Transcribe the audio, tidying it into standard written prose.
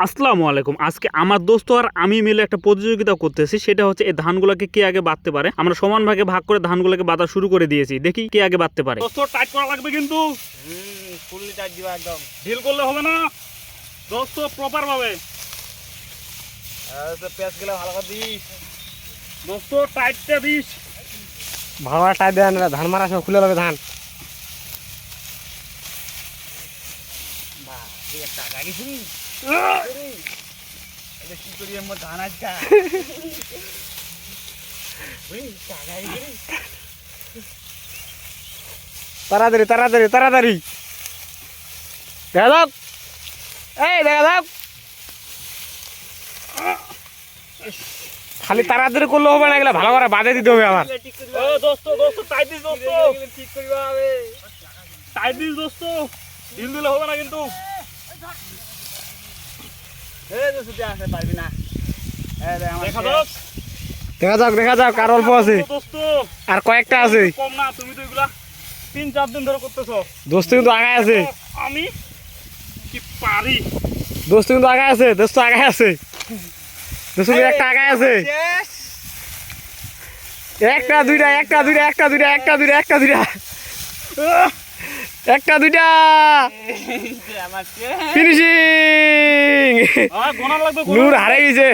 আসসালামু আলাইকুম। আজকে আমার দোস্ত আর আমি মিলে একটা প্রতিযোগিতা করতেছি, সেটা হচ্ছে এই ধানগুলোকে কে আগে বাঁধতে পারে। আমরা সমান ভাগে ভাগ করে ধানগুলোকে বাঁধা শুরু করে দিয়েছি, দেখি কে আগে বাঁধতে পারে। দোস্ত টাইট করা লাগবে কিন্তু, ফুললি টাইট দিবা একদম, ঢিল করলে হবে না দোস্ত, প্রপার ভাবে। পেঁয়াজ গুলো ভালো করে দিস দোস্ত, টাইটটা দিস, ভালো টাইট দেন, ধান মারার সময় খুলে যাবে ধান। কি করি আমার ধান আজকা তাড়াতাড়ি তাড়াতাড়ি তাড়াতাড়ি দেখা যাক, এই দেখা যাক, খালি তাড়াতাড়ি করলে হবে না, এগুলো ভালো করে বাঁধে দিতে হবে আমার। দোস্ত দোস্ত টাইট দিস, দোস্ত ঠিক করিবা হবে, টাইট দিস দোস্ত, ঢিল দিলে হবে না কিন্তু। দেখা যাক দেখা যাক, আর অল্প আছে, আর কয়েকটা আছে। কম না, তুমি তো এগুলা 3-4 দিন ধরে করতেছো। দোস্ত কিন্তু আগায় আছে, আমি কি পারি। দোস্ত কিন্তু আগায় আছে, দোস্ত আগায় আছে, দোস্ত একটা আগায় আছে, একটা দুইটা একটা দুইটা একটা দুইটা একটা দুইটা একটা দুইটা একটা দুইটা ফিনিশিং। নূর হারে গেছে।